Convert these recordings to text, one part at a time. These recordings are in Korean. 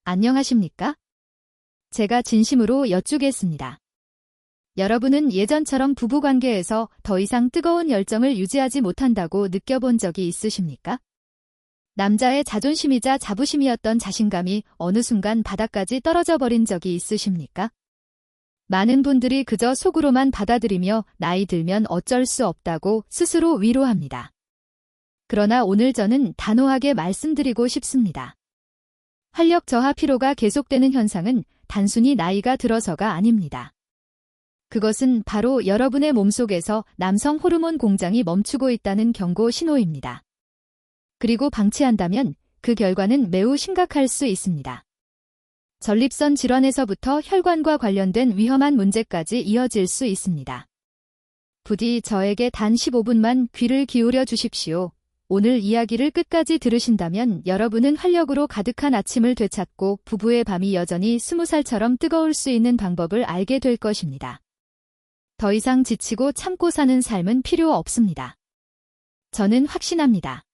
안녕하십니까? 제가 진심으로 여쭈겠습니다. 여러분은 예전처럼 부부관계에서 더 이상 뜨거운 열정을 유지하지 못한다고 느껴본 적이 있으십니까? 남자의 자존심이자 자부심이었던 자신감이 어느 순간 바닥까지 떨어져 버린 적이 있으십니까? 많은 분들이 그저 속으로만 받아들이며 나이 들면 어쩔 수 없다고 스스로 위로합니다. 그러나 오늘 저는 단호하게 말씀드리고 싶습니다. 활력 저하 피로가 계속되는 현상은 단순히 나이가 들어서가 아닙니다. 그것은 바로 여러분의 몸속에서 남성 호르몬 공장이 멈추고 있다는 경고 신호입니다. 그리고 방치한다면 그 결과는 매우 심각할 수 있습니다. 전립선 질환에서부터 혈관과 관련된 위험한 문제까지 이어질 수 있습니다. 부디 저에게 단 15분만 귀를 기울여 주십시오. 오늘 이야기를 끝까지 들으신다면 여러분은 활력으로 가득한 아침을 되찾고 부부의 밤이 여전히 20살처럼 뜨거울 수 있는 방법을 알게 될 것입니다. 더 이상 지치고 참고 사는 삶은 필요 없습니다. 저는 확신합니다.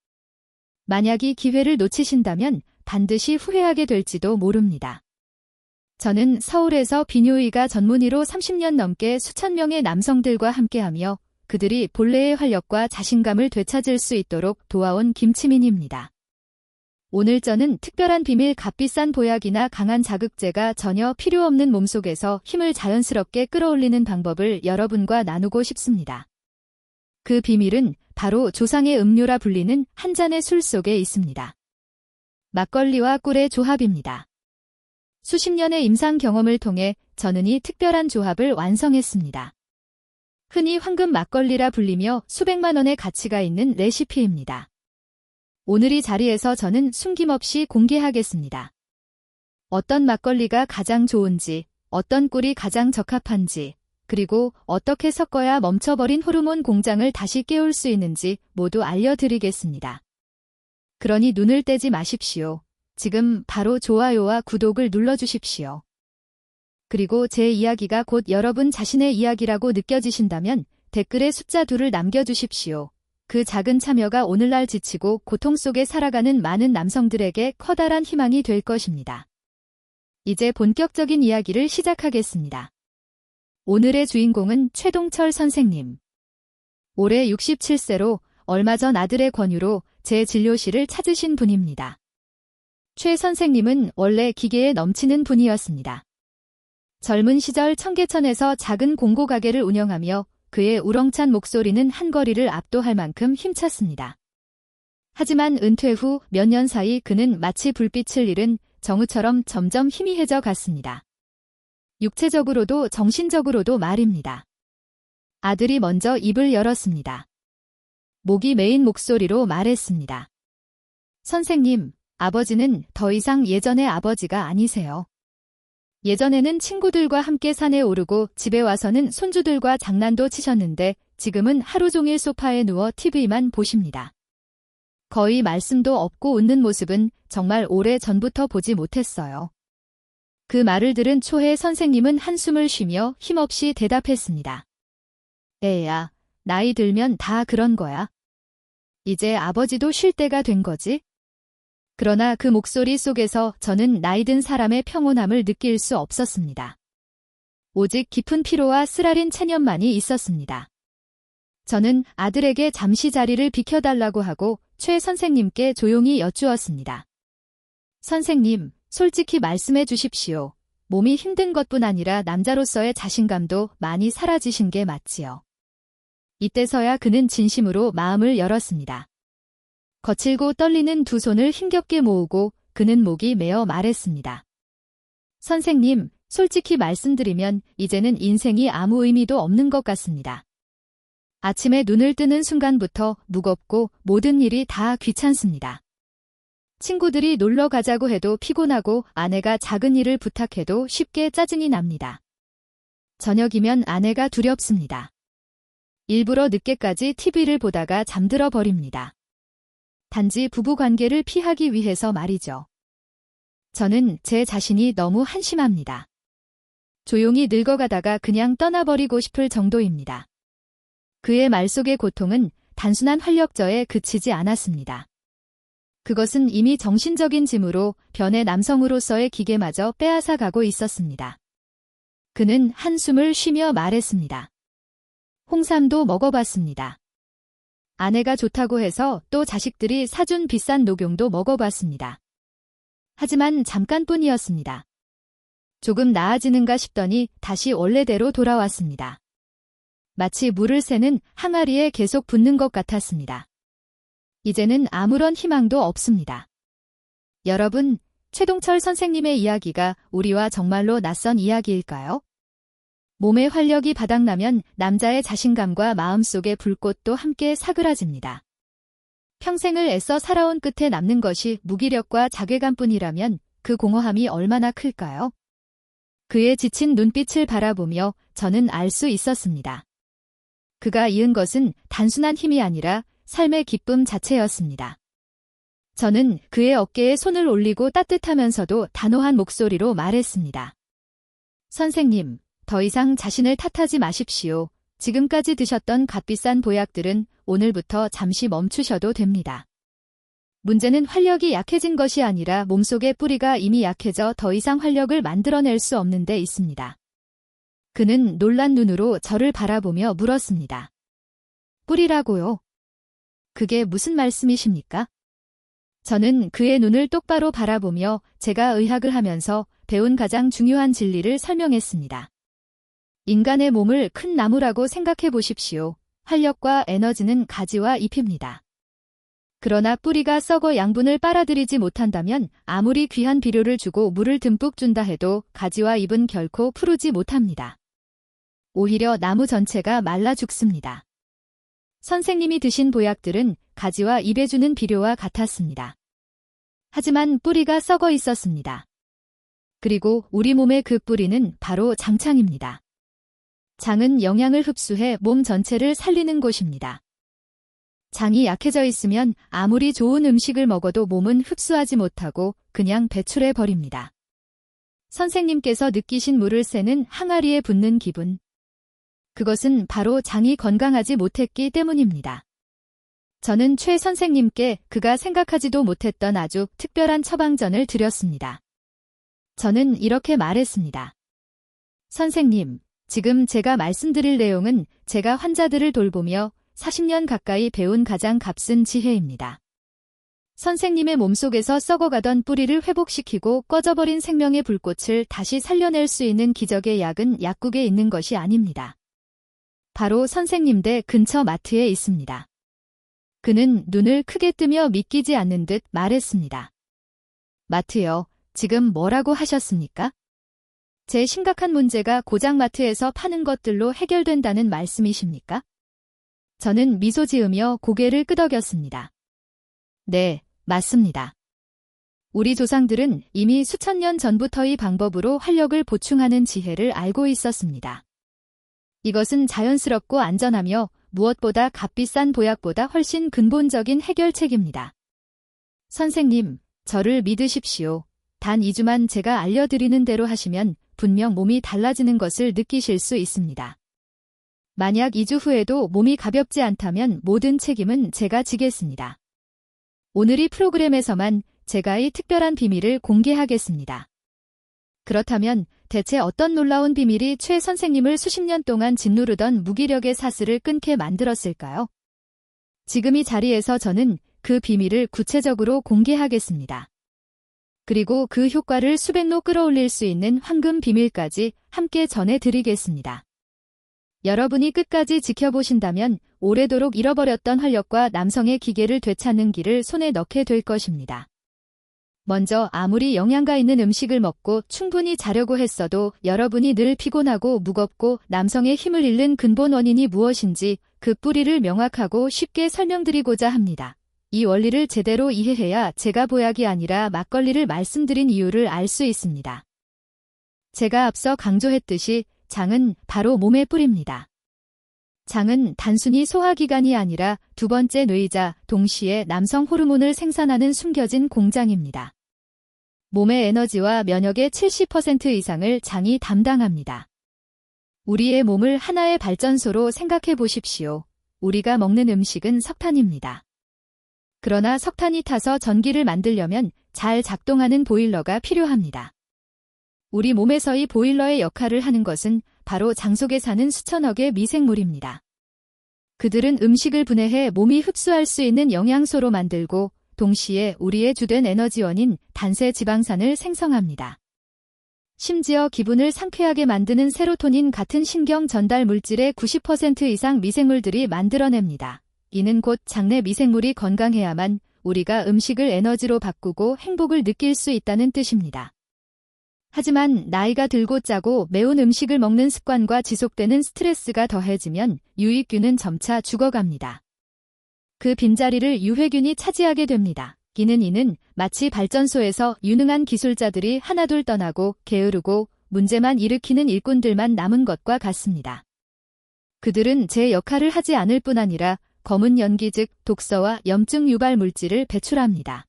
만약 이 기회를 놓치신다면 반드시 후회하게 될지도 모릅니다. 저는 서울에서 비뇨의과 전문의로 30년 넘게 수천 명의 남성들과 함께하며 그들이 본래의 활력과 자신감을 되찾을 수 있도록 도와온 김치민입니다. 오늘 저는 특별한 비밀 값비싼 보약이나 강한 자극제가 전혀 필요 없는 몸속에서 힘을 자연스럽게 끌어올리는 방법을 여러분과 나누고 싶습니다. 그 비밀은 바로 조상의 음료라 불리는 한 잔의 술 속에 있습니다. 막걸리와 꿀의 조합입니다. 수십 년의 임상 경험을 통해 저는 이 특별한 조합을 완성했습니다. 흔히 황금 막걸리라 불리며 수백만 원의 가치가 있는 레시피입니다. 오늘 이 자리에서 저는 숨김없이 공개하겠습니다. 어떤 막걸리가 가장 좋은지, 어떤 꿀이 가장 적합한지, 그리고 어떻게 섞어야 멈춰버린 호르몬 공장을 다시 깨울 수 있는지 모두 알려드리겠습니다. 그러니 눈을 떼지 마십시오. 지금 바로 좋아요와 구독을 눌러주십시오. 그리고 제 이야기가 곧 여러분 자신의 이야기라고 느껴지신다면 댓글에 숫자 2를 남겨주십시오. 그 작은 참여가 오늘날 지치고 고통 속에 살아가는 많은 남성들에게 커다란 희망이 될 것입니다. 이제 본격적인 이야기를 시작하겠습니다. 오늘의 주인공은 최동철 선생님. 올해 67세로 얼마 전 아들의 권유로 제 진료실을 찾으신 분입니다. 최 선생님은 원래 기계에 넘치는 분이었습니다. 젊은 시절 청계천에서 작은 공고가게를 운영하며 그의 우렁찬 목소리는 한거리를 압도할 만큼 힘찼습니다. 하지만 은퇴 후 몇 년 사이 그는 마치 불빛을 잃은 정우처럼 점점 희미해져 갔습니다. 육체적으로도 정신적으로도 말입니다. 아들이 먼저 입을 열었습니다. 목이 메인 목소리로 말했습니다. 선생님, 아버지는 더 이상 예전의 아버지가 아니세요. 예전에는 친구들과 함께 산에 오르고 집에 와서는 손주들과 장난도 치셨는데 지금은 하루 종일 소파에 누워 TV만 보십니다. 거의 말씀도 없고 웃는 모습은 정말 오래 전부터 보지 못했어요. 그 말을 들은 초해 선생님은 한숨을 쉬며 힘없이 대답했습니다. 애야, 나이 들면 다 그런 거야. 이제 아버지도 쉴 때가 된 거지? 그러나 그 목소리 속에서 저는 나이든 사람의 평온함을 느낄 수 없었습니다. 오직 깊은 피로와 쓰라린 체념만이 있었습니다. 저는 아들에게 잠시 자리를 비켜달라고 하고 최 선생님께 조용히 여쭈었습니다. 선생님, 솔직히 말씀해 주십시오. 몸이 힘든 것뿐 아니라 남자로서의 자신감도 많이 사라지신 게 맞지요. 이때서야 그는 진심으로 마음을 열었습니다. 거칠고 떨리는 두 손을 힘겹게 모으고 그는 목이 메어 말했습니다. 선생님, 솔직히 말씀드리면 이제는 인생이 아무 의미도 없는 것 같습니다. 아침에 눈을 뜨는 순간부터 무겁고 모든 일이 다 귀찮습니다. 친구들이 놀러 가자고 해도 피곤하고 아내가 작은 일을 부탁해도 쉽게 짜증이 납니다. 저녁이면 아내가 두렵습니다. 일부러 늦게까지 TV를 보다가 잠들어 버립니다. 단지 부부관계를 피하기 위해서 말이죠. 저는 제 자신이 너무 한심합니다. 조용히 늙어가다가 그냥 떠나버리고 싶을 정도입니다. 그의 말 속의 고통은 단순한 활력저에 그치지 않았습니다. 그것은 이미 정신적인 짐으로 변의 남성으로서의 기계마저 빼앗아 가고 있었습니다. 그는 한숨을 쉬며 말했습니다. 홍삼도 먹어봤습니다. 아내가 좋다고 해서 또 자식들이 사준 비싼 녹용도 먹어봤습니다. 하지만 잠깐뿐이었습니다. 조금 나아지는가 싶더니 다시 원래대로 돌아왔습니다. 마치 물을 새는 항아리에 계속 붓는 것 같았습니다. 이제는 아무런 희망도 없습니다. 여러분, 최동철 선생님의 이야기가 우리와 정말로 낯선 이야기일까요? 몸의 활력이 바닥나면 남자의 자신감과 마음속의 불꽃도 함께 사그라집니다. 평생을 애써 살아온 끝에 남는 것이 무기력과 자괴감뿐이라면 그 공허함이 얼마나 클까요? 그의 지친 눈빛을 바라보며 저는 알 수 있었습니다. 그가 잃은 것은 단순한 힘이 아니라 삶의 기쁨 자체였습니다. 저는 그의 어깨에 손을 올리고 따뜻하면서도 단호한 목소리로 말했습니다. 선생님, 더 이상 자신을 탓하지 마십시오. 지금까지 드셨던 값비싼 보약들은 오늘부터 잠시 멈추셔도 됩니다. 문제는 활력이 약해진 것이 아니라 몸속의 뿌리가 이미 약해져 더 이상 활력을 만들어낼 수 없는 데 있습니다. 그는 놀란 눈으로 저를 바라보며 물었습니다. 뿌리라고요? 그게 무슨 말씀이십니까? 저는 그의 눈을 똑바로 바라보며 제가 의학을 하면서 배운 가장 중요한 진리를 설명했습니다. 인간의 몸을 큰 나무라고 생각해 보십시오. 활력과 에너지는 가지와 잎입니다. 그러나 뿌리가 썩어 양분을 빨아들이지 못한다면 아무리 귀한 비료를 주고 물을 듬뿍 준다 해도 가지와 잎은 결코 푸르지 못합니다. 오히려 나무 전체가 말라 죽습니다. 선생님이 드신 보약들은 가지와 잎에 주는 비료와 같았습니다. 하지만 뿌리가 썩어 있었습니다. 그리고 우리 몸의 그 뿌리는 바로 장창입니다. 장은 영양을 흡수해 몸 전체를 살리는 곳입니다. 장이 약해져 있으면 아무리 좋은 음식을 먹어도 몸은 흡수하지 못하고 그냥 배출해 버립니다. 선생님께서 느끼신 물을 새는 항아리에 붓는 기분. 그것은 바로 장이 건강하지 못했기 때문입니다. 저는 최 선생님께 그가 생각하지도 못했던 아주 특별한 처방전을 드렸습니다. 저는 이렇게 말했습니다. 선생님, 지금 제가 말씀드릴 내용은 제가 환자들을 돌보며 40년 가까이 배운 가장 값진 지혜입니다. 선생님의 몸속에서 썩어가던 뿌리를 회복시키고 꺼져버린 생명의 불꽃을 다시 살려낼 수 있는 기적의 약은 약국에 있는 것이 아닙니다. 바로 선생님 댁 근처 마트에 있습니다. 그는 눈을 크게 뜨며 믿기지 않는 듯 말했습니다. 마트요, 지금 뭐라고 하셨습니까? 제 심각한 문제가 고작 마트에서 파는 것들로 해결된다는 말씀이십니까? 저는 미소 지으며 고개를 끄덕였습니다. 네, 맞습니다. 우리 조상들은 이미 수천 년 전부터 이 방법으로 활력을 보충하는 지혜를 알고 있었습니다. 이것은 자연스럽고 안전하며 무엇보다 값비싼 보약보다 훨씬 근본적인 해결책입니다. 선생님, 저를 믿으십시오. 단 2주만 제가 알려드리는 대로 하시면 분명 몸이 달라지는 것을 느끼실 수 있습니다. 만약 2주 후에도 몸이 가볍지 않다면 모든 책임은 제가 지겠습니다. 오늘 이 프로그램에서만 제가 이 특별한 비밀을 공개하겠습니다. 그렇다면 대체 어떤 놀라운 비밀이 최 선생님을 수십 년 동안 짓누르던 무기력의 사슬을 끊게 만들었을까요? 지금 이 자리에서 저는 그 비밀을 구체적으로 공개하겠습니다. 그리고 그 효과를 수백로 끌어올릴 수 있는 황금 비밀까지 함께 전해드리겠습니다. 여러분이 끝까지 지켜보신다면 오래도록 잃어버렸던 활력과 남성의 기계를 되찾는 길을 손에 넣게 될 것입니다. 먼저 아무리 영양가 있는 음식을 먹고 충분히 자려고 했어도 여러분이 늘 피곤하고 무겁고 남성의 힘을 잃는 근본 원인이 무엇인지 그 뿌리를 명확하고 쉽게 설명드리고자 합니다. 이 원리를 제대로 이해해야 제가 보약이 아니라 막걸리를 말씀드린 이유를 알 수 있습니다. 제가 앞서 강조했듯이 장은 바로 몸의 뿌리입니다. 장은 단순히 소화기관이 아니라 두 번째 뇌이자 동시에 남성 호르몬을 생산하는 숨겨진 공장입니다. 몸의 에너지와 면역의 70% 이상을 장이 담당합니다. 우리의 몸을 하나의 발전소로 생각해 보십시오. 우리가 먹는 음식은 석탄입니다. 그러나 석탄이 타서 전기를 만들려면 잘 작동하는 보일러가 필요합니다. 우리 몸에서 이 보일러의 역할을 하는 것은 바로 장 속에 사는 수천억의 미생물입니다. 그들은 음식을 분해해 몸이 흡수할 수 있는 영양소로 만들고 동시에 우리의 주된 에너지원인 단세 지방산을 생성합니다. 심지어 기분을 상쾌하게 만드는 세로토닌 같은 신경 전달 물질의 90% 이상 미생물들이 만들어냅니다. 이는 곧 장내 미생물이 건강해야만 우리가 음식을 에너지로 바꾸고 행복을 느낄 수 있다는 뜻입니다. 하지만 나이가 들고 짜고 매운 음식을 먹는 습관과 지속되는 스트레스가 더해지면 유익균은 점차 죽어갑니다. 그 빈자리를 유해균이 차지하게 됩니다. 이는 마치 발전소에서 유능한 기술자들이 하나둘 떠나고 게으르고 문제만 일으키는 일꾼들만 남은 것과 같습니다. 그들은 제 역할을 하지 않을 뿐 아니라 검은 연기 즉 독소와 염증 유발 물질을 배출합니다.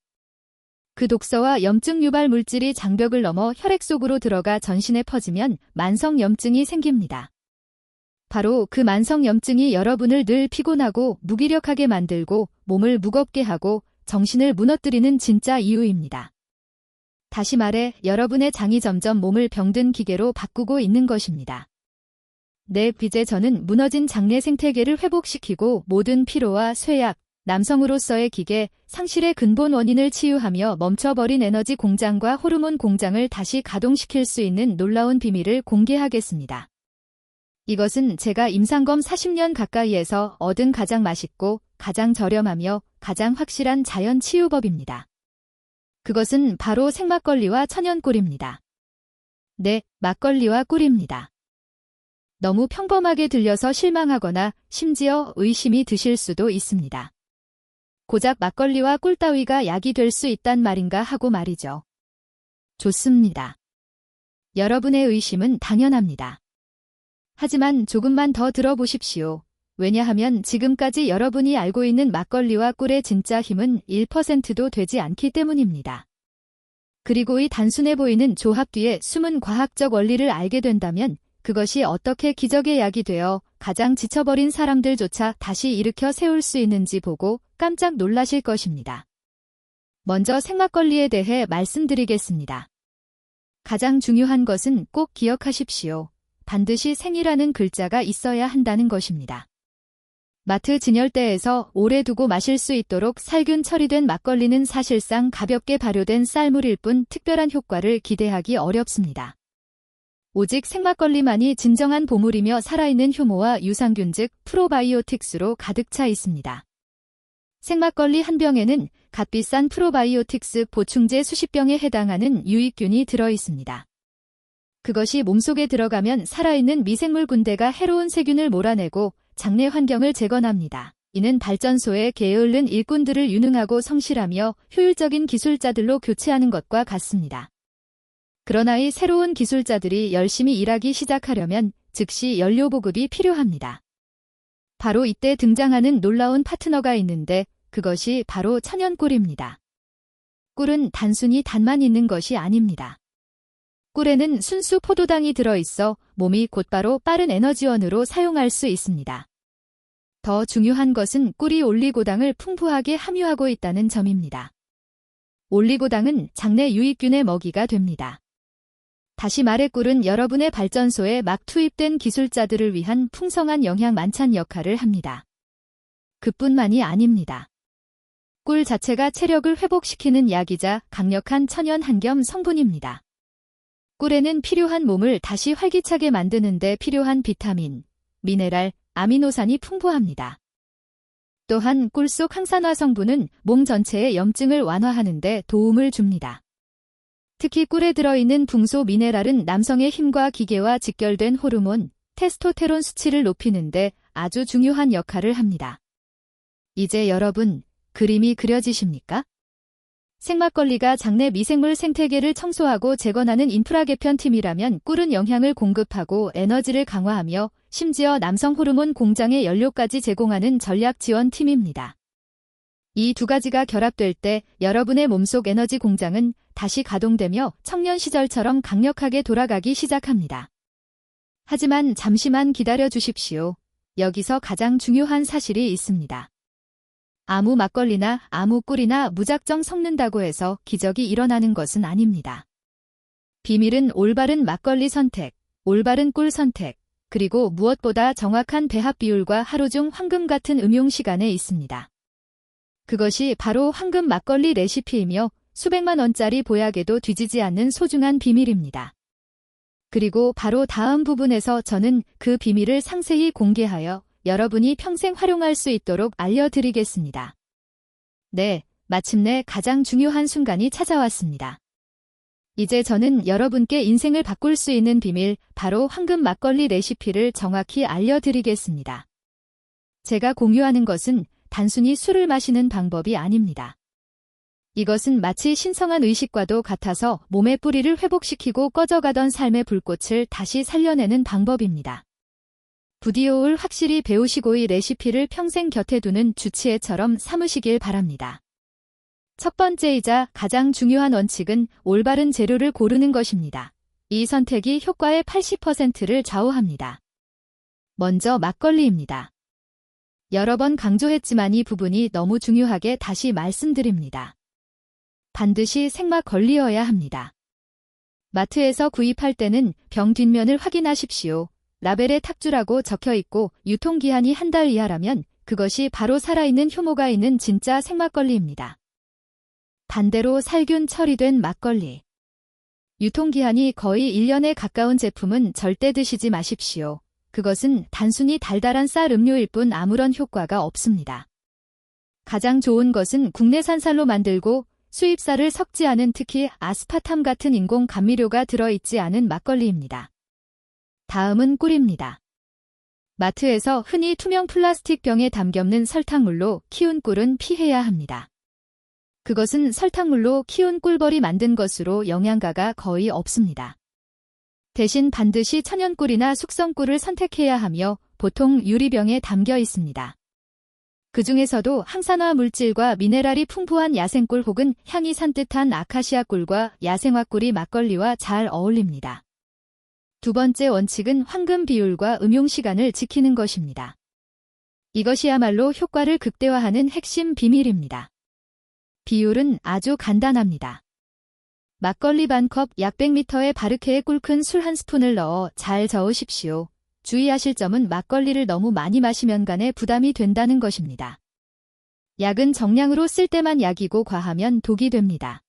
그 독소와 염증 유발 물질이 장벽을 넘어 혈액 속으로 들어가 전신에 퍼지면 만성염증이 생깁니다. 바로 그 만성염증이 여러분을 늘 피곤하고 무기력하게 만들고 몸을 무겁게 하고 정신을 무너뜨리는 진짜 이유입니다. 다시 말해 여러분의 장이 점점 몸을 병든 기계로 바꾸고 있는 것입니다. 이제 저는 무너진 장내 생태계를 회복시키고 모든 피로와 쇠약, 남성으로서의 기계, 상실의 근본 원인을 치유하며 멈춰버린 에너지 공장과 호르몬 공장을 다시 가동시킬 수 있는 놀라운 비밀을 공개하겠습니다. 이것은 제가 임상검 40년 가까이에서 얻은 가장 맛있고 가장 저렴하며 가장 확실한 자연 치유법입니다. 그것은 바로 생막걸리와 천연꿀입니다. 네, 막걸리와 꿀입니다. 너무 평범하게 들려서 실망하거나 심지어 의심이 드실 수도 있습니다. 고작 막걸리와 꿀 따위가 약이 될 수 있단 말인가 하고 말이죠. 좋습니다. 여러분의 의심은 당연합니다. 하지만 조금만 더 들어보십시오. 왜냐하면 지금까지 여러분이 알고 있는 막걸리와 꿀의 진짜 힘은 1%도 되지 않기 때문입니다. 그리고 이 단순해 보이는 조합 뒤에 숨은 과학적 원리를 알게 된다면 그것이 어떻게 기적의 약이 되어 가장 지쳐버린 사람들조차 다시 일으켜 세울 수 있는지 보고 깜짝 놀라실 것입니다. 먼저 생막걸리에 대해 말씀드리겠습니다. 가장 중요한 것은 꼭 기억하십시오. 반드시 생이라는 글자가 있어야 한다는 것입니다. 마트 진열대에서 오래 두고 마실 수 있도록 살균 처리된 막걸리는 사실상 가볍게 발효된 쌀물일 뿐 특별한 효과를 기대하기 어렵습니다. 오직 생막걸리만이 진정한 보물이며 살아있는 효모와 유산균 즉 프로바이오틱스로 가득 차 있습니다. 생막걸리 한 병에는 값비싼 프로바이오틱스 보충제 수십 병에 해당하는 유익균이 들어있습니다. 그것이 몸속에 들어가면 살아있는 미생물 군대가 해로운 세균을 몰아내고 장내 환경을 재건합니다. 이는 발전소에 게을른 일꾼들을 유능하고 성실하며 효율적인 기술자들로 교체하는 것과 같습니다. 그러나 이 새로운 기술자들이 열심히 일하기 시작하려면 즉시 연료 보급이 필요합니다. 바로 이때 등장하는 놀라운 파트너가 있는데 그것이 바로 천연꿀입니다. 꿀은 단순히 단만 있는 것이 아닙니다. 꿀에는 순수 포도당이 들어있어 몸이 곧바로 빠른 에너지원으로 사용할 수 있습니다. 더 중요한 것은 꿀이 올리고당을 풍부하게 함유하고 있다는 점입니다. 올리고당은 장내 유익균의 먹이가 됩니다. 다시 말해 꿀은 여러분의 발전소에 막 투입된 기술자들을 위한 풍성한 영양 만찬 역할을 합니다. 그뿐만이 아닙니다. 꿀 자체가 체력을 회복시키는 약이자 강력한 천연 한겸 성분입니다. 꿀에는 필요한 몸을 다시 활기차게 만드는 데 필요한 비타민, 미네랄, 아미노산이 풍부합니다. 또한 꿀 속 항산화 성분은 몸 전체의 염증을 완화하는 데 도움을 줍니다. 특히 꿀에 들어있는 붕소 미네랄은 남성의 힘과 기계와 직결된 호르몬, 테스토테론 수치를 높이는 데 아주 중요한 역할을 합니다. 이제 여러분, 그림이 그려지십니까? 생막걸리가 장내 미생물 생태계를 청소하고 재건하는 인프라 개편팀이라면 꿀은 영양을 공급하고 에너지를 강화하며 심지어 남성 호르몬 공장의 연료까지 제공하는 전략 지원팀입니다. 이 두 가지가 결합될 때 여러분의 몸속 에너지 공장은 다시 가동되며 청년 시절처럼 강력하게 돌아가기 시작합니다. 하지만 잠시만 기다려 주십시오. 여기서 가장 중요한 사실이 있습니다. 아무 막걸리나 아무 꿀이나 무작정 섞는다고 해서 기적이 일어나는 것은 아닙니다. 비밀은 올바른 막걸리 선택, 올바른 꿀 선택, 그리고 무엇보다 정확한 배합 비율과 하루 중 황금 같은 음용 시간에 있습니다. 그것이 바로 황금 막걸리 레시피이며 수백만 원짜리 보약에도 뒤지지 않는 소중한 비밀입니다. 그리고 바로 다음 부분에서 저는 그 비밀을 상세히 공개하여 여러분이 평생 활용할 수 있도록 알려드리겠습니다. 네, 마침내 가장 중요한 순간이 찾아왔습니다. 이제 저는 여러분께 인생을 바꿀 수 있는 비밀, 바로 황금 막걸리 레시피를 정확히 알려드리겠습니다. 제가 공유하는 것은 단순히 술을 마시는 방법이 아닙니다. 이것은 마치 신성한 의식과도 같아서 몸의 뿌리를 회복시키고 꺼져가던 삶의 불꽃을 다시 살려내는 방법입니다. 부디오를 확실히 배우시고 이 레시피를 평생 곁에 두는 주치의처럼 삼으시길 바랍니다. 첫 번째이자 가장 중요한 원칙은 올바른 재료를 고르는 것입니다. 이 선택이 효과의 80%를 좌우합니다. 먼저 막걸리입니다. 여러 번 강조했지만 이 부분이 너무 중요하게 다시 말씀드립니다. 반드시 생막걸리여야 합니다. 마트에서 구입할 때는 병 뒷면을 확인하십시오. 라벨에 탁주라고 적혀있고 유통기한이 한 달 이하라면 그것이 바로 살아있는 효모가 있는 진짜 생막걸리입니다. 반대로 살균 처리된 막걸리. 유통기한이 거의 1년에 가까운 제품은 절대 드시지 마십시오. 그것은 단순히 달달한 쌀 음료일 뿐 아무런 효과가 없습니다. 가장 좋은 것은 국내산 쌀로 만들고 수입쌀을 섞지 않은, 특히 아스파탐 같은 인공 감미료가 들어있지 않은 막걸리입니다. 다음은 꿀입니다. 마트에서 흔히 투명 플라스틱 병에 담겨있는 설탕물로 키운 꿀은 피해야 합니다. 그것은 설탕물로 키운 꿀벌이 만든 것으로 영양가가 거의 없습니다. 대신 반드시 천연꿀이나 숙성꿀을 선택해야 하며 보통 유리병에 담겨 있습니다. 그 중에서도 항산화 물질과 미네랄이 풍부한 야생꿀 혹은 향이 산뜻한 아카시아 꿀과 야생화 꿀이 막걸리와 잘 어울립니다. 두 번째 원칙은 황금 비율과 음용 시간을 지키는 것입니다. 이것이야말로 효과를 극대화하는 핵심 비밀입니다. 비율은 아주 간단합니다. 막걸리 반컵 약 100ml의 바르케에 꿀큰 술 한 스푼을 넣어 잘 저으십시오. 주의하실 점은 막걸리를 너무 많이 마시면 간에 부담이 된다는 것입니다. 약은 정량으로 쓸 때만 약이고 과하면 독이 됩니다.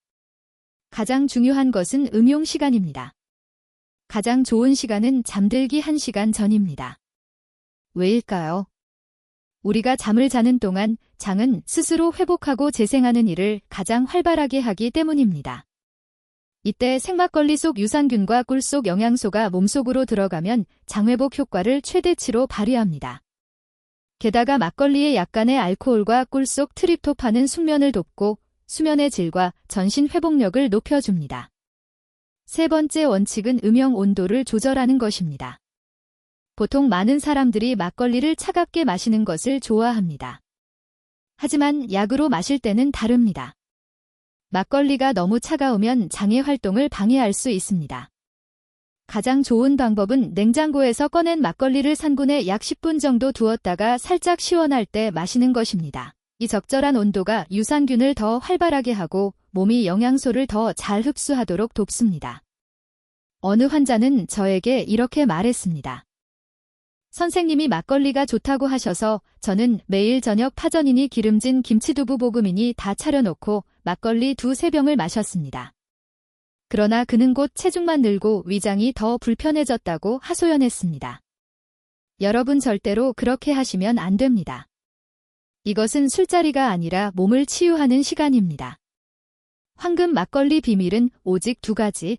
가장 중요한 것은 음용 시간입니다. 가장 좋은 시간은 잠들기 1시간 전입니다. 왜일까요? 우리가 잠을 자는 동안 장은 스스로 회복하고 재생하는 일을 가장 활발하게 하기 때문입니다. 이때 생막걸리 속 유산균과 꿀 속 영양소가 몸속으로 들어가면 장회복 효과를 최대치로 발휘합니다. 게다가 막걸리의 약간의 알코올과 꿀 속 트립토판은 숙면을 돕고 수면의 질과 전신 회복력을 높여줍니다. 세 번째 원칙은 음용 온도를 조절하는 것입니다. 보통 많은 사람들이 막걸리를 차갑게 마시는 것을 좋아합니다. 하지만 약으로 마실 때는 다릅니다. 막걸리가 너무 차가우면 장의 활동을 방해할 수 있습니다. 가장 좋은 방법은 냉장고에서 꺼낸 막걸리를 산군에 약 10분 정도 두었다가 살짝 시원할 때 마시는 것입니다. 이 적절한 온도가 유산균을 더 활발하게 하고 몸이 영양소를 더 잘 흡수하도록 돕습니다. 어느 환자는 저에게 이렇게 말했습니다. 선생님이 막걸리가 좋다고 하셔서 저는 매일 저녁 파전이니 기름진 김치두부 볶음이니 다 차려놓고 막걸리 2~3병을 마셨습니다. 그러나 그는 곧 체중만 늘고 위장이 더 불편해졌다고 하소연했습니다. 여러분 절대로 그렇게 하시면 안 됩니다. 이것은 술자리가 아니라 몸을 치유하는 시간입니다. 황금 막걸리 비밀은 오직 2가지.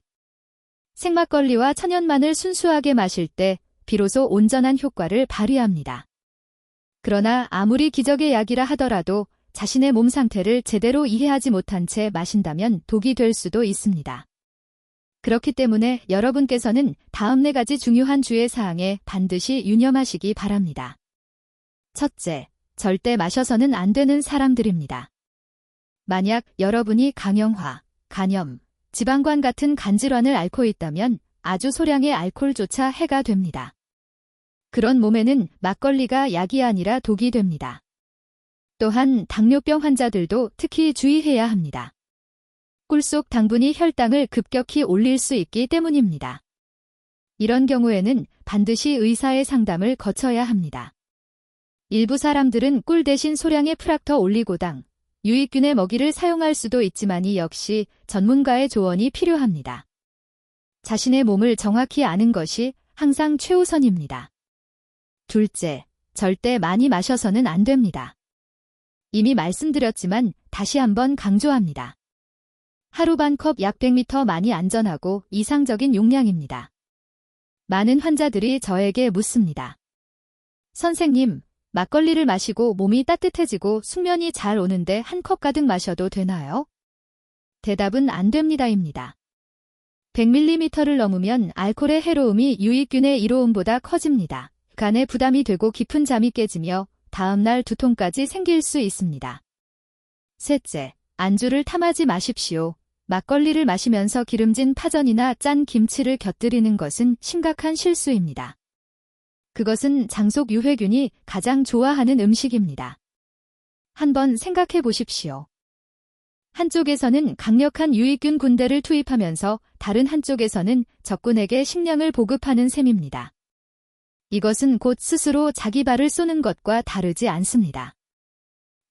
생막걸리와 천연만을 순수하게 마실 때 비로소 온전한 효과를 발휘합니다. 그러나 아무리 기적의 약이라 하더라도 자신의 몸 상태를 제대로 이해하지 못한 채 마신다면 독이 될 수도 있습니다. 그렇기 때문에 여러분께서는 다음 4가지 중요한 주의사항에 반드시 유념하시기 바랍니다. 첫째, 절대 마셔서는 안 되는 사람들입니다. 만약 여러분이 강영화, 간염, 지방관 같은 간질환을 앓고 있다면 아주 소량의 알코올조차 해가 됩니다. 그런 몸에는 막걸리가 약이 아니라 독이 됩니다. 또한 당뇨병 환자들도 특히 주의해야 합니다. 꿀 속 당분이 혈당을 급격히 올릴 수 있기 때문입니다. 이런 경우에는 반드시 의사의 상담을 거쳐야 합니다. 일부 사람들은 꿀 대신 소량의 프락터 올리고당, 유익균의 먹이를 사용할 수도 있지만 이 역시 전문가의 조언이 필요합니다. 자신의 몸을 정확히 아는 것이 항상 최우선입니다. 둘째, 절대 많이 마셔서는 안 됩니다. 이미 말씀드렸지만 다시 한번 강조합니다. 하루 반 컵 약 100ml 많이 안전하고 이상적인 용량입니다. 많은 환자들이 저에게 묻습니다. 선생님, 막걸리를 마시고 몸이 따뜻해지고 숙면이 잘 오는데 한 컵 가득 마셔도 되나요? 대답은 안 됩니다입니다. 100ml를 넘으면 알코올의 해로움이 유익균의 이로움보다 커집니다. 간에 부담이 되고 깊은 잠이 깨지며 다음날 두통까지 생길 수 있습니다. 셋째, 안주를 탐하지 마십시오. 막걸리를 마시면서 기름진 파전이나 짠 김치를 곁들이는 것은 심각한 실수입니다. 그것은 장속 유해균이 가장 좋아하는 음식입니다. 한번 생각해 보십시오. 한쪽에서는 강력한 유익균 군대를 투입하면서 다른 한쪽에서는 적군에게 식량을 보급하는 셈입니다. 이것은 곧 스스로 자기 발을 쏘는 것과 다르지 않습니다.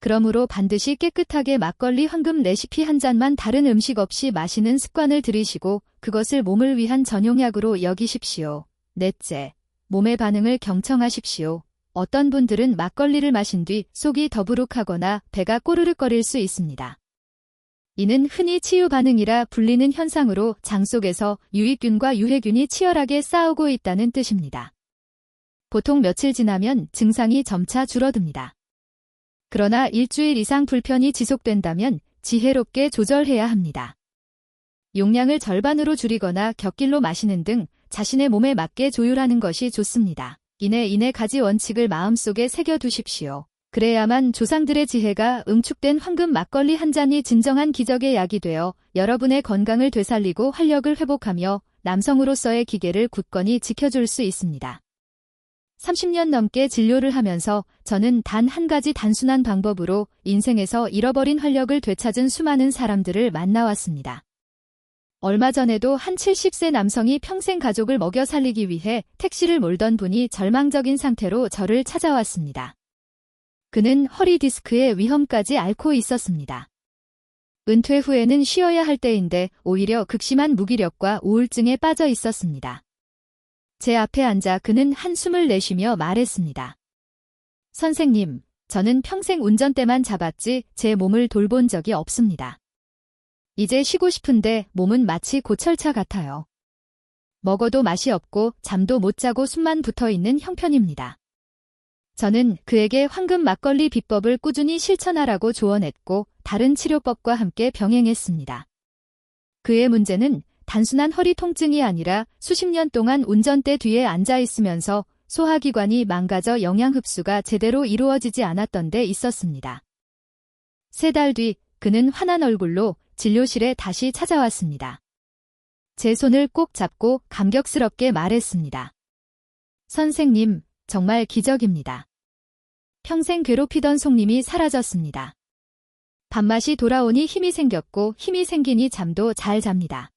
그러므로 반드시 깨끗하게 막걸리 황금 레시피 한 잔만 다른 음식 없이 마시는 습관을 들이시고 그것을 몸을 위한 전용약으로 여기십시오. 넷째, 몸의 반응을 경청하십시오. 어떤 분들은 막걸리를 마신 뒤 속이 더부룩하거나 배가 꼬르륵거릴 수 있습니다. 이는 흔히 치유 반응이라 불리는 현상으로 장 속에서 유익균과 유해균이 치열하게 싸우고 있다는 뜻입니다. 보통 며칠 지나면 증상이 점차 줄어듭니다. 그러나 일주일 이상 불편이 지속된다면 지혜롭게 조절해야 합니다. 용량을 절반으로 줄이거나 곁길로 마시는 등 자신의 몸에 맞게 조율하는 것이 좋습니다. 이내 가지 원칙을 마음속에 새겨두십시오. 그래야만 조상들의 지혜가 응축된 황금 막걸리 한 잔이 진정한 기적의 약이 되어 여러분의 건강을 되살리고 활력을 회복하며 남성으로서의 기계를 굳건히 지켜줄 수 있습니다. 30년 넘게 진료를 하면서 저는 단 한 가지 단순한 방법으로 인생에서 잃어버린 활력을 되찾은 수많은 사람들을 만나왔습니다. 얼마 전에도 한 70세 남성이 평생 가족을 먹여 살리기 위해 택시를 몰던 분이 절망적인 상태로 저를 찾아왔습니다. 그는 허리 디스크의 위험까지 앓고 있었습니다. 은퇴 후에는 쉬어야 할 때인데 오히려 극심한 무기력과 우울증에 빠져 있었습니다. 제 앞에 앉아 그는 한숨을 내쉬며 말했습니다. 선생님, 저는 평생 운전대만 잡았지 제 몸을 돌본 적이 없습니다. 이제 쉬고 싶은데 몸은 마치 고철차 같아요. 먹어도 맛이 없고 잠도 못 자고 숨만 붙어 있는 형편입니다. 저는 그에게 황금 막걸리 비법을 꾸준히 실천하라고 조언했고 다른 치료법과 함께 병행했습니다. 그의 문제는 단순한 허리 통증이 아니라 수십 년 동안 운전대 뒤에 앉아 있으면서 소화기관이 망가져 영양 흡수가 제대로 이루어지지 않았던 데 있었습니다. 3달 뒤 그는 환한 얼굴로 진료실에 다시 찾아왔습니다. 제 손을 꼭 잡고 감격스럽게 말했습니다. 선생님, 정말 기적입니다. 평생 괴롭히던 속님이 사라졌습니다. 밥맛이 돌아오니 힘이 생겼고 힘이 생기니 잠도 잘 잡니다.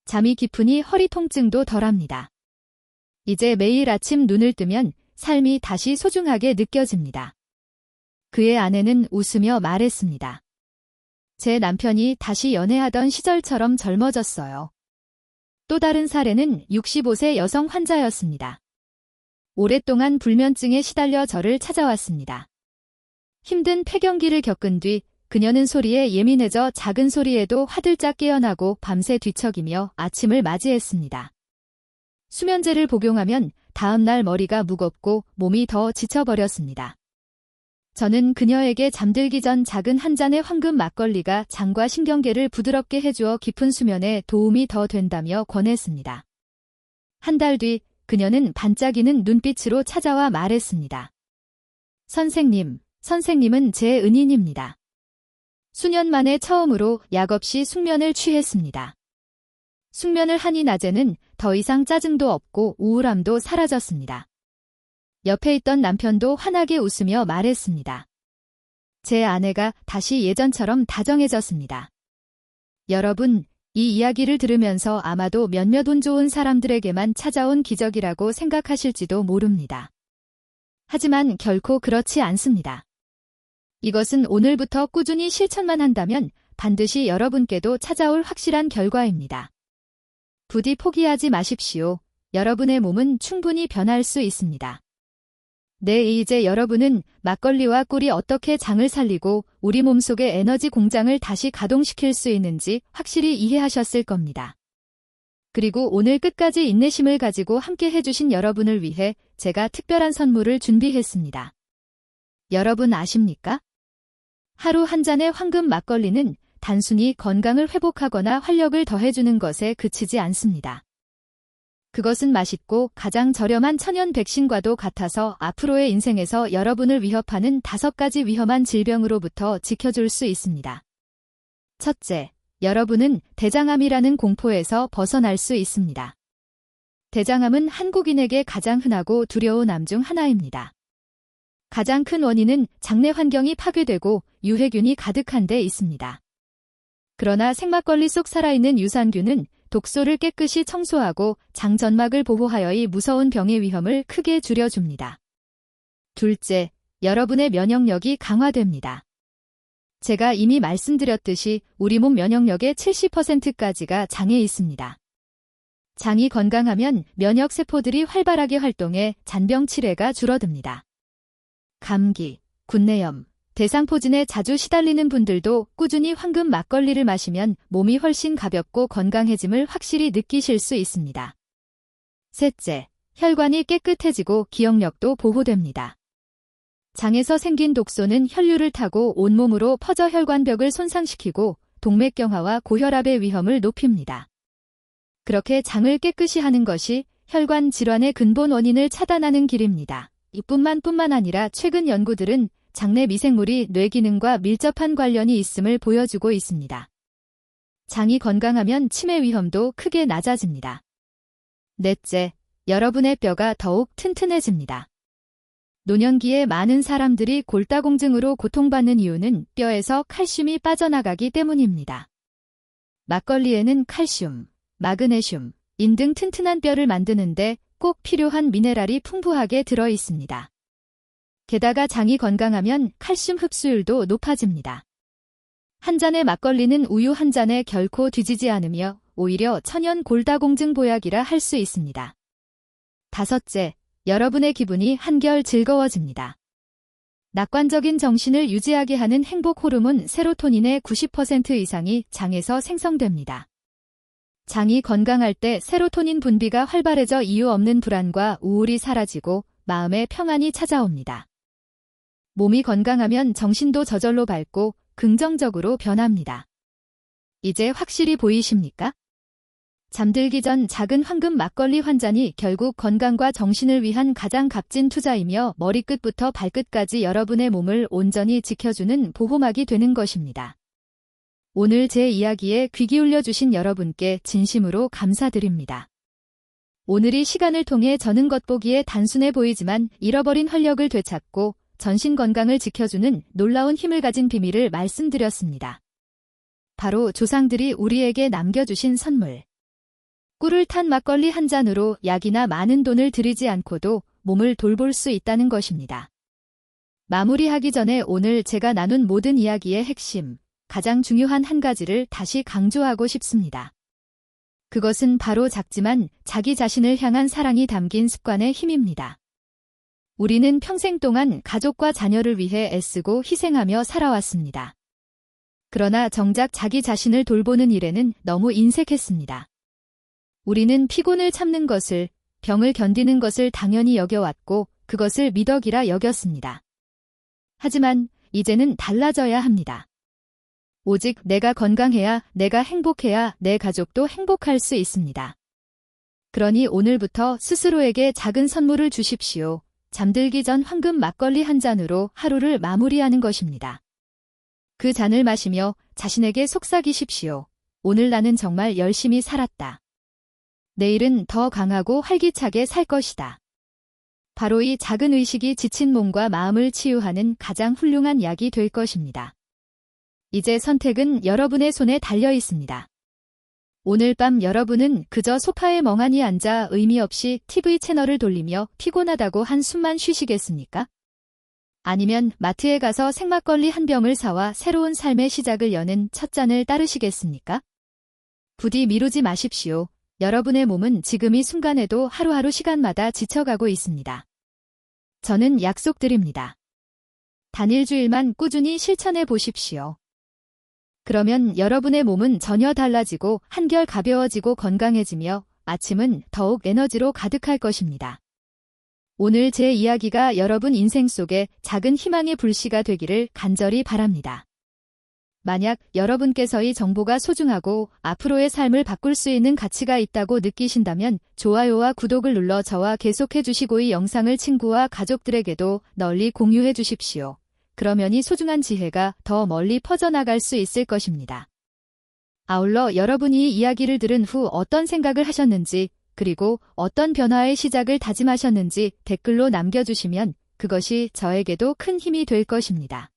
잠이 깊으니 허리 통증도 덜합니다. 이제 매일 아침 눈을 뜨면 삶이 다시 소중하게 느껴집니다. 그의 아내는 웃으며 말했습니다. 제 남편이 다시 연애하던 시절처럼 젊어졌어요. 또 다른 사례는 65세 여성 환자였습니다. 오랫동안 불면증에 시달려 저를 찾아왔습니다. 힘든 폐경기를 겪은 뒤 그녀는 소리에 예민해져 작은 소리에도 화들짝 깨어나고 밤새 뒤척이며 아침을 맞이했습니다. 수면제를 복용하면 다음 날 머리가 무겁고 몸이 더 지쳐버렸습니다. 저는 그녀에게 잠들기 전 작은 한 잔의 황금 막걸리가 장과 신경계를 부드럽게 해주어 깊은 수면에 도움이 더 된다며 권했습니다. 한 달 뒤 그녀는 반짝이는 눈빛으로 찾아와 말했습니다. 선생님은 제 은인입니다. 수년 만에 처음으로 약 없이 숙면을 취했습니다. 숙면을 하니 낮에는 더 이상 짜증도 없고 우울함도 사라졌습니다. 옆에 있던 남편도 환하게 웃으며 말했습니다. 제 아내가 다시 예전처럼 다정해졌습니다. 여러분, 이 이야기를 들으면서 아마도 몇몇 운 좋은 사람들에게만 찾아온 기적이라고 생각하실지도 모릅니다. 하지만 결코 그렇지 않습니다. 이것은 오늘부터 꾸준히 실천만 한다면 반드시 여러분께도 찾아올 확실한 결과입니다. 부디 포기하지 마십시오. 여러분의 몸은 충분히 변할 수 있습니다. 네, 이제 여러분은 막걸리와 꿀이 어떻게 장을 살리고 우리 몸속의 에너지 공장을 다시 가동시킬 수 있는지 확실히 이해하셨을 겁니다. 그리고 오늘 끝까지 인내심을 가지고 함께 해주신 여러분을 위해 제가 특별한 선물을 준비했습니다. 여러분 아십니까? 하루 한 잔의 황금 막걸리는 단순히 건강을 회복하거나 활력을 더해주는 것에 그치지 않습니다. 그것은 맛있고 가장 저렴한 천연 백신과도 같아서 앞으로의 인생에서 여러분을 위협하는 5가지 위험한 질병으로부터 지켜줄 수 있습니다. 첫째, 여러분은 대장암이라는 공포에서 벗어날 수 있습니다. 대장암은 한국인에게 가장 흔하고 두려운 암 중 하나입니다. 가장 큰 원인은 장내 환경이 파괴되고 유해균이 가득한 데 있습니다. 그러나 생막걸리 속 살아있는 유산균은 독소를 깨끗이 청소하고 장 점막을 보호하여 이 무서운 병의 위험을 크게 줄여줍니다. 둘째, 여러분의 면역력이 강화됩니다. 제가 이미 말씀드렸듯이 우리 몸 면역력의 70%까지가 장에 있습니다. 장이 건강하면 면역세포들이 활발하게 활동해 잔병 치레가 줄어듭니다. 감기, 굿내염, 대상포진에 자주 시달리는 분들도 꾸준히 황금 막걸리를 마시면 몸이 훨씬 가볍고 건강해짐을 확실히 느끼실 수 있습니다. 셋째, 혈관이 깨끗해지고 기억력도 보호됩니다. 장에서 생긴 독소는 혈류를 타고 온몸으로 퍼져 혈관벽을 손상시키고 동맥경화와 고혈압의 위험을 높입니다. 그렇게 장을 깨끗이 하는 것이 혈관 질환의 근본 원인을 차단하는 길입니다. 이뿐만 아니라 최근 연구들은 장내 미생물이 뇌 기능과 밀접한 관련이 있음을 보여주고 있습니다. 장이 건강하면 치매 위험도 크게 낮아집니다. 넷째, 여러분의 뼈가 더욱 튼튼해집니다. 노년기에 많은 사람들이 골다공증으로 고통받는 이유는 뼈에서 칼슘이 빠져나가기 때문입니다. 막걸리에는 칼슘, 마그네슘, 인 등 튼튼한 뼈를 만드는데 꼭 필요한 미네랄이 풍부하게 들어 있습니다. 게다가 장이 건강하면 칼슘 흡수율도 높아집니다. 한 잔의 막걸리는 우유 한 잔에 결코 뒤지지 않으며 오히려 천연 골다공증 보약이라 할 수 있습니다. 다섯째, 여러분의 기분이 한결 즐거워집니다. 낙관적인 정신을 유지하게 하는 행복 호르몬 세로토닌의 90% 이상이 장에서 생성됩니다. 장이 건강할 때 세로토닌 분비가 활발해져 이유 없는 불안과 우울이 사라지고 마음의 평안이 찾아옵니다. 몸이 건강하면 정신도 저절로 밝고 긍정적으로 변합니다. 이제 확실히 보이십니까? 잠들기 전 작은 황금 막걸리 한 잔이 결국 건강과 정신을 위한 가장 값진 투자이며 머리끝부터 발끝까지 여러분의 몸을 온전히 지켜주는 보호막이 되는 것입니다. 오늘 제 이야기에 귀 기울여 주신 여러분께 진심으로 감사드립니다. 오늘이 시간을 통해 저는 겉보기에 단순해 보이지만 잃어버린 활력을 되찾고 전신 건강을 지켜주는 놀라운 힘을 가진 비밀을 말씀드렸습니다. 바로 조상들이 우리에게 남겨주신 선물. 꿀을 탄 막걸리 한 잔으로 약이나 많은 돈을 들이지 않고도 몸을 돌볼 수 있다는 것입니다. 마무리하기 전에 오늘 제가 나눈 모든 이야기의 핵심, 가장 중요한 한 가지를 다시 강조하고 싶습니다. 그것은 바로 작지만 자기 자신을 향한 사랑이 담긴 습관의 힘입니다. 우리는 평생 동안 가족과 자녀를 위해 애쓰고 희생하며 살아왔습니다. 그러나 정작 자기 자신을 돌보는 일에는 너무 인색했습니다. 우리는 피곤을 참는 것을, 병을 견디는 것을 당연히 여겨왔고 그것을 미덕이라 여겼습니다. 하지만 이제는 달라져야 합니다. 오직 내가 건강해야, 내가 행복해야 내 가족도 행복할 수 있습니다. 그러니 오늘부터 스스로에게 작은 선물을 주십시오. 잠들기 전 황금 막걸리 한 잔으로 하루를 마무리하는 것입니다. 그 잔을 마시며 자신에게 속삭이십시오. 오늘 나는 정말 열심히 살았다. 내일은 더 강하고 활기차게 살 것이다. 바로 이 작은 의식이 지친 몸과 마음을 치유하는 가장 훌륭한 약이 될 것입니다. 이제 선택은 여러분의 손에 달려 있습니다. 오늘 밤 여러분은 그저 소파에 멍하니 앉아 의미 없이 TV 채널을 돌리며 피곤하다고 한숨만 쉬시겠습니까? 아니면 마트에 가서 생막걸리 한 병을 사와 새로운 삶의 시작을 여는 첫 잔을 따르시겠습니까? 부디 미루지 마십시오. 여러분의 몸은 지금 이 순간에도 하루하루 시간마다 지쳐가고 있습니다. 저는 약속드립니다. 단일주일만 꾸준히 실천해 보십시오. 그러면 여러분의 몸은 전혀 달라지고 한결 가벼워지고 건강해지며 아침은 더욱 에너지로 가득할 것입니다. 오늘 제 이야기가 여러분 인생 속에 작은 희망의 불씨가 되기를 간절히 바랍니다. 만약 여러분께서 이 정보가 소중하고 앞으로의 삶을 바꿀 수 있는 가치가 있다고 느끼신다면 좋아요와 구독을 눌러 저와 계속해 주시고 이 영상을 친구와 가족들에게도 널리 공유해 주십시오. 그러면 이 소중한 지혜가 더 멀리 퍼져나갈 수 있을 것입니다. 아울러 여러분이 이 이야기를 들은 후 어떤 생각을 하셨는지 그리고 어떤 변화의 시작을 다짐하셨는지 댓글로 남겨주시면 그것이 저에게도 큰 힘이 될 것입니다.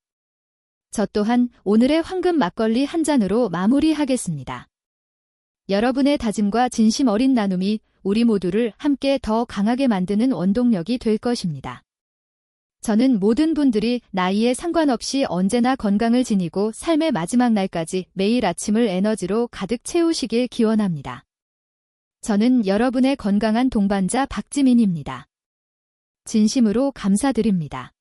저 또한 오늘의 황금 막걸리 한 잔으로 마무리하겠습니다. 여러분의 다짐과 진심 어린 나눔이 우리 모두를 함께 더 강하게 만드는 원동력이 될 것입니다. 저는 모든 분들이 나이에 상관없이 언제나 건강을 지니고 삶의 마지막 날까지 매일 아침을 에너지로 가득 채우시길 기원합니다. 저는 여러분의 건강한 동반자 박지민입니다. 진심으로 감사드립니다.